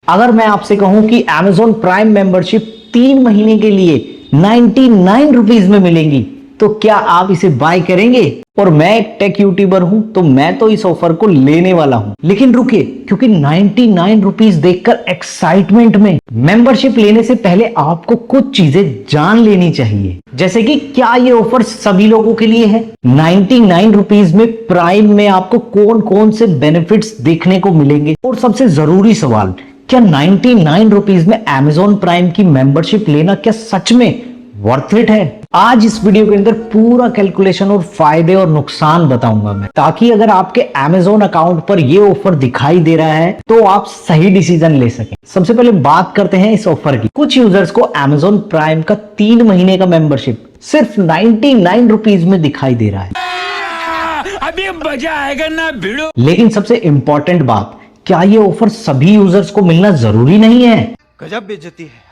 अगर मैं आपसे कहूं कि Amazon प्राइम मेंबरशिप 3 महीने के लिए 99 रुपीज में मिलेंगी, तो क्या आप इसे बाय करेंगे? और मैं एक टेक यूट्यूबर हूं, तो मैं तो इस ऑफर को लेने वाला हूं। लेकिन रुकिए, क्योंकि 99 रुपीज देखकर एक्साइटमेंट में मेंबरशिप लेने से पहले आपको कुछ चीजें जान लेनी चाहिए। जैसे कि क्या ये ऑफर सभी लोगों के लिए है? 99 रुपीज में प्राइम में आपको कौन कौन से बेनिफिट्स देखने को मिलेंगे? और सबसे जरूरी सवाल, क्या 99 रुपीज में Amazon प्राइम की मेंबरशिप लेना क्या सच में वर्थ इट है? आज इस वीडियो के अंदर पूरा कैलकुलेशन और फायदे और नुकसान बताऊंगा मैं, ताकि अगर आपके Amazon अकाउंट पर ये ऑफर दिखाई दे रहा है तो आप सही डिसीजन ले सकें। सबसे पहले बात करते हैं इस ऑफर की। कुछ यूजर्स को Amazon प्राइम का 3 महीने का मेंबरशिप सिर्फ 99 रुपीज में दिखाई दे रहा है। अभी मजा आएगा ना भिड़ो। लेकिन सबसे इंपॉर्टेंट बात, क्या ये ऑफर सभी यूजर्स को मिलना जरूरी नहीं है? गजब बेइज्जती है।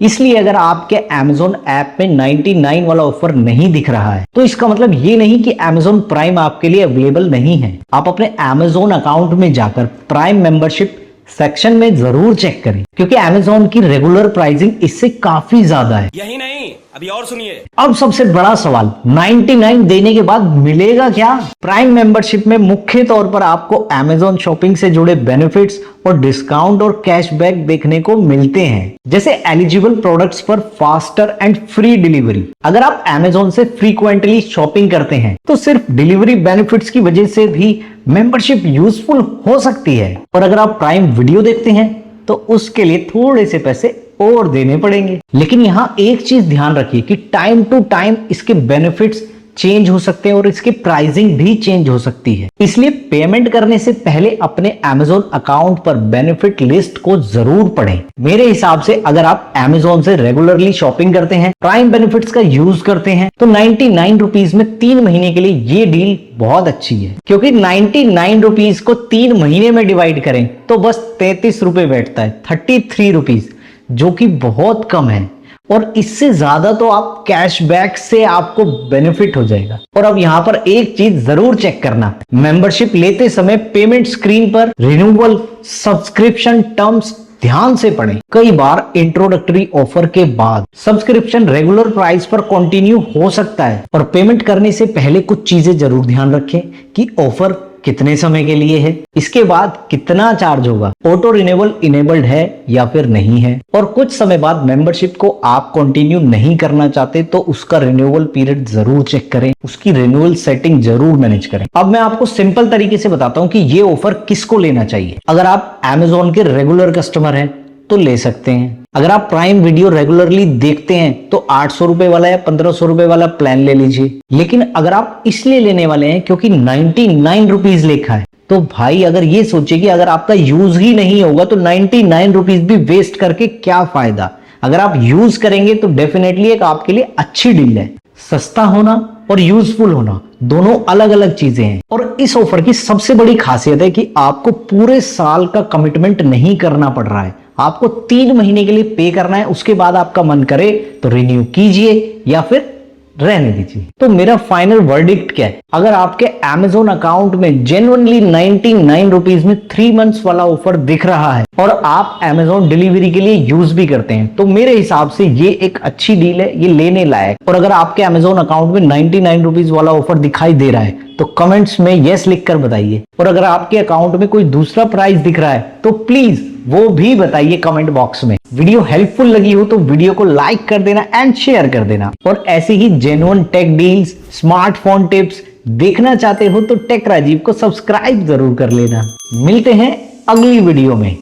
इसलिए अगर आपके Amazon ऐप में 99 वाला ऑफर नहीं दिख रहा है, तो इसका मतलब ये नहीं कि Amazon प्राइम आपके लिए अवेलेबल नहीं है। आप अपने Amazon अकाउंट में जाकर प्राइम मेंबरशिप सेक्शन में जरूर चेक करें, क्योंकि Amazon की रेगुलर प्राइसिंग इससे काफी ज्यादा है। यही नहीं, अभी और सुनिए। अब सबसे बड़ा सवाल, 99 देने के बाद मिलेगा क्या? प्राइम मेंबरशिप में मुख्य तौर पर आपको Amazon शॉपिंग से जुड़े बेनिफिट्स और डिस्काउंट और कैशबैक देखने को मिलते हैं, जैसे एलिजिबल प्रोडक्ट्स पर फास्टर एंड फ्री डिलीवरी। अगर आप Amazon से फ्रीक्वेंटली शॉपिंग करते हैं, तो सिर्फ डिलीवरी बेनिफिट्स की वजह से भी मेंबरशिप यूजफुल हो सकती है। और अगर आप प्राइम वीडियो देखते हैं, तो उसके लिए थोड़े से पैसे और देने पड़ेंगे। लेकिन यहां एक चीज ध्यान रखिए कि टाइम टू टाइम इसके बेनिफिट्स चेंज हो सकते हैं और इसकी प्राइसिंग भी चेंज हो सकती है। इसलिए पेमेंट करने से पहले अपने Amazon अकाउंट पर बेनिफिट लिस्ट को जरूर पढ़ें। मेरे हिसाब से अगर आप Amazon से रेगुलरली शॉपिंग करते हैं, प्राइम बेनिफिट्स का यूज करते हैं, तो 99 रुपीज में 3 महीने के लिए ये डील बहुत अच्छी है। क्योंकि 99 रुपीज को 3 महीने में डिवाइड करें तो बस 33 रुपए बैठता है, 33 रुपीज, जो कि बहुत कम है। और इससे ज्यादा तो आप कैशबैक से आपको बेनिफिट हो जाएगा। और अब यहां पर एक चीज जरूर चेक करना, मेंबरशिप लेते समय पेमेंट स्क्रीन पर रिन्यूअल सब्सक्रिप्शन टर्म्स ध्यान से पढ़ें। कई बार इंट्रोडक्टरी ऑफर के बाद सब्सक्रिप्शन रेगुलर प्राइस पर कंटिन्यू हो सकता है। और पेमेंट करने से पहले कुछ चीजें जरूर ध्यान रखें कि ऑफर कितने समय के लिए है, इसके बाद कितना चार्ज होगा, ऑटो रिन्यूअल इनेबल्ड है या फिर नहीं है, और कुछ समय बाद मेंबरशिप को आप कंटिन्यू नहीं करना चाहते तो उसका रिन्यूअल पीरियड जरूर चेक करें, उसकी रिन्यूअल सेटिंग जरूर मैनेज करें। अब मैं आपको सिंपल तरीके से बताता हूं कि ये ऑफर किसको लेना चाहिए। अगर आप Amazon के रेगुलर कस्टमर हैं तो ले सकते हैं। अगर आप प्राइम वीडियो रेगुलरली देखते हैं तो 800 रुपए वाला या 1500 रुपए वाला प्लान ले लीजिए। लेकिन अगर आप इसलिए लेने वाले हैं क्योंकि 99 रुपीज लिखा है, तो भाई अगर ये सोचिए कि अगर आपका यूज ही नहीं होगा तो 99 रुपीज भी वेस्ट करके क्या फायदा। अगर आप यूज करेंगे तो डेफिनेटली एक आपके लिए अच्छी डील है। सस्ता होना और यूजफुल होना दोनों अलग अलग चीजें हैं। और इस ऑफर की सबसे बड़ी खासियत है कि आपको पूरे साल का कमिटमेंट नहीं करना पड़ रहा है। आपको 3 महीने के लिए पे करना है, उसके बाद आपका मन करे तो रिन्यू कीजिए या फिर रहने दीजिए। तो मेरा फाइनल वर्डिक्ट क्या है? अगर आपके Amazon अकाउंट में जेन्युइनली 99 रुपीज में 3 मंथ्स वाला ऑफर दिख रहा है और आप Amazon डिलीवरी के लिए यूज भी करते हैं, तो मेरे हिसाब से ये एक अच्छी डील है, ये लेने लायक। और अगर आपके Amazon अकाउंट में 99 रुपीज वाला ऑफर दिखाई दे रहा है तो कमेंट्स में यस लिखकर बताइए। और अगर आपके अकाउंट में कोई दूसरा प्राइस दिख रहा है तो प्लीज वो भी बताइए कमेंट बॉक्स में। वीडियो हेल्पफुल लगी हो तो वीडियो को लाइक कर देना एंड शेयर कर देना। और ऐसे ही genuine tech deals, smartphone tips देखना चाहते हो तो टेक राजीव को सब्सक्राइब जरूर कर लेना। मिलते हैं अगली वीडियो में।